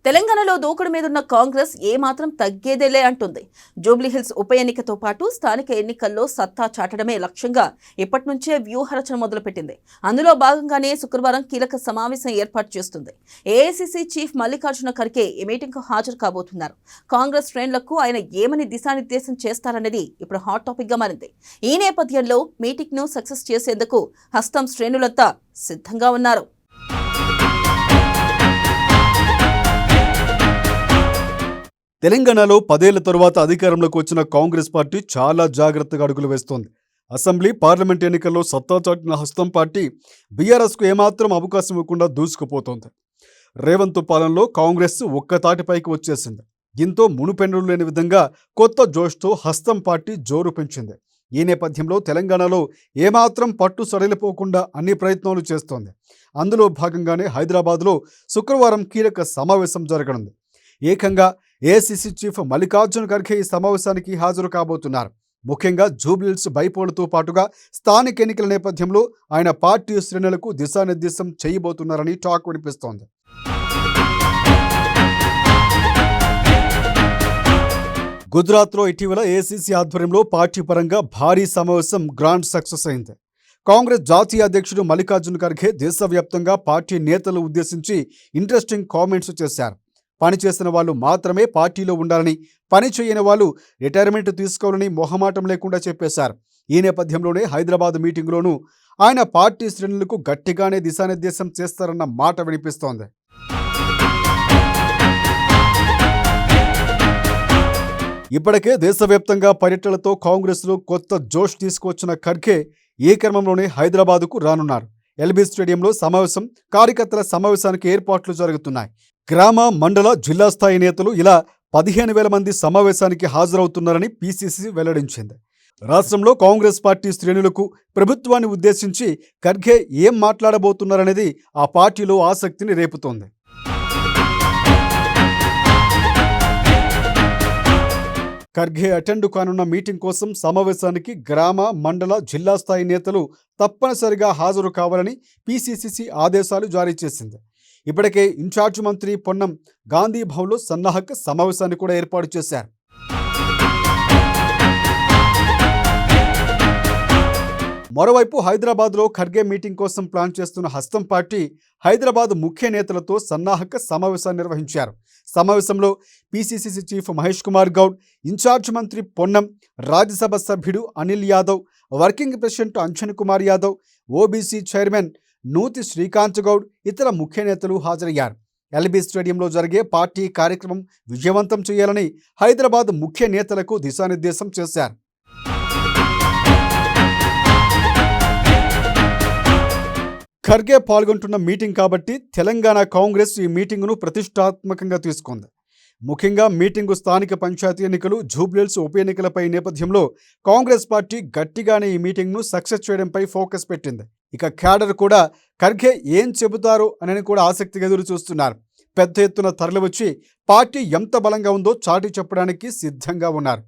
తెలంగాణలో దూకుడు మీదున్న కాంగ్రెస్ ఏమాత్రం తగ్గేదేలే అంటుంది. జూబ్లీహిల్స్ ఉప ఎన్నికతో పాటు స్థానిక ఎన్నికల్లో సత్తా చాటడమే లక్ష్యంగా ఇప్పటి నుంచే వ్యూహరచన మొదలుపెట్టింది. అందులో భాగంగానే శుక్రవారం కీలక సమావేశం ఏర్పాటు చేస్తుంది. ఏఐసీసీ చీఫ్ మల్లికార్జున ఖర్గే ఈ మీటింగ్కు హాజరు కాబోతున్నారు. కాంగ్రెస్ శ్రేణులకు ఆయన ఏమని దిశానిర్దేశం చేస్తారన్నది ఇప్పుడు హాట్ టాపిక్ గా మారింది. ఈ నేపథ్యంలో మీటింగ్ ను సక్సెస్ చేసేందుకు హస్తం శ్రేణులంతా సిద్ధంగా ఉన్నారు. తెలంగాణలో 10 ఏళ్ల తరువాత అధికారంలోకి వచ్చిన కాంగ్రెస్ పార్టీ చాలా జాగ్రత్తగా అడుగులు వేస్తోంది. అసెంబ్లీ, పార్లమెంట్ ఎన్నికల్లో సత్తా చాటిన హస్తం పార్టీ బీఆర్ఎస్కు ఏమాత్రం అవకాశం ఇవ్వకుండా దూసుకుపోతోంది. రేవంత్ పాలనలో కాంగ్రెస్ ఒక్కతాటిపైకి వచ్చేసింది. దీంతో మునుపెన్నడూ లేని విధంగా కొత్త జోష్తో హస్తం పార్టీ జోరు పెంచింది. ఈ నేపథ్యంలో తెలంగాణలో ఏమాత్రం పట్టు సడలిపోకుండా అన్ని ప్రయత్నాలు చేస్తోంది. అందులో భాగంగానే హైదరాబాద్లో శుక్రవారం కీలక సమావేశం జరగనుంది. ఏకంగా ఏఐసీసీ చీఫ్ మల్లికార్జున ఖర్గే ఈ సమావేశానికి హాజరు కాబోతున్నారు. ముఖ్యంగా జూబ్లీహిల్స్ బైపోలుతో పాటుగా స్థానిక ఎన్నికల నేపథ్యంలో ఆయన పార్టీ శ్రేణులకు దిశానిర్దేశం చేయబోతున్నారని టాక్ వినిపిస్తోంది. గుజరాత్లో ఇటీవల ఏఐసీసీ ఆధ్వర్యంలో పార్టీ పరంగా భారీ సమావేశం గ్రాండ్ సక్సెస్ అయింది. కాంగ్రెస్ జాతీయ అధ్యక్షుడు మల్లికార్జున ఖర్గే దేశవ్యాప్తంగా పార్టీ నేతలు ఉద్దేశించి ఇంట్రెస్టింగ్ కామెంట్స్ చేశారు. పనిచేసిన వాళ్ళు మాత్రమే పార్టీలో ఉండాలని, పని చేయని వాళ్ళు రిటైర్మెంట్ తీసుకోవాలని మొహమాటం లేకుండా చెప్పేశారు. ఈ నేపథ్యంలోనే హైదరాబాద్ మీటింగ్లోనూ ఆయన పార్టీ శ్రేణులకు గట్టిగానే దిశానిర్దేశం చేస్తారన్న మాట వినిపిస్తోంది. ఇప్పటికే దేశవ్యాప్తంగా పర్యటనలతో కాంగ్రెస్లో కొత్త జోష్ తీసుకొచ్చిన ఖర్గే ఈ క్రమంలోనే హైదరాబాద్కు రానున్నారు. ఎల్బీ స్టేడియంలో సమావేశం, కార్యకర్తల సమావేశానికి ఏర్పాట్లు జరుగుతున్నాయి. గ్రామ, మండల, జిల్లా స్థాయి నేతలు ఇలా 15,000 మంది సమావేశానికి హాజరవుతున్నారని పీసీసీ వెల్లడించింది. రాష్ట్రంలో కాంగ్రెస్ పార్టీ శ్రేణులకు ప్రభుత్వాన్ని ఉద్దేశించి ఖర్గే ఏం మాట్లాడబోతున్నారనేది ఆ పార్టీలో ఆసక్తిని రేపుతోంది. ఖర్గే అటెండ్ కానున్న మీటింగ్ కోసం సమావేశానికి గ్రామ, మండల, జిల్లా స్థాయి నేతలు తప్పనిసరిగా హాజరు కావాలని పీసీసీ ఆదేశాలు జారీ చేసింది. ఇప్పటికే ఇన్ఛార్జ్ మంత్రి పొన్నం గాంధీ భవన్లో సన్నాహక సమావేశాన్ని కూడా ఏర్పాటు చేశారు. మరోవైపు హైదరాబాద్లో ఖర్గే మీటింగ్ కోసం ప్లాన్ చేస్తున్న హస్తం పార్టీ హైదరాబాద్ ముఖ్య నేతలతో సన్నాహక సమావేశాన్ని నిర్వహించారు. సమావేశంలో PCC chief Mahesh Kumar Goud, incharge మంత్రి పొన్నం, రాజ్యసభ సభ్యుడు Anil Yadav, working president Anjan Kumar Yadav, OBC chairman Nuthi Srikanth Goud, ఇతర ముఖ్య నేతలు హాజరయ్యారు. ఎల్బీ స్టేడియంలో జరిగే పార్టీ కార్యక్రమం విజయవంతం చేయాలని హైదరాబాద్ ముఖ్య నేతలకు దిశానిర్దేశం చేశారు. ఖర్గే పాల్గొంటున్న మీటింగ్ కాబట్టి తెలంగాణ కాంగ్రెస్ ఈ మీటింగును ప్రతిష్టాత్మకంగా తీసుకుంది. ముఖ్యంగా మీటింగు స్థానిక పంచాయతీ ఎన్నికలు, జూబ్లీహిల్స్ ఉప ఎన్నికలపై నేపథ్యంలో కాంగ్రెస్ పార్టీ గట్టిగానే ఈ మీటింగ్ను సక్సెస్ చేయడంపై ఫోకస్ పెట్టింది. ఇక క్యాడర్ కూడా ఖర్గే ఏం చెబుతారో అని కూడా ఆసక్తిగా ఎదురు చూస్తున్నారు. పెద్ద ఎత్తున తరలివచ్చి పార్టీ ఎంత బలంగా ఉందో చాటి చెప్పడానికి సిద్ధంగా ఉన్నారు.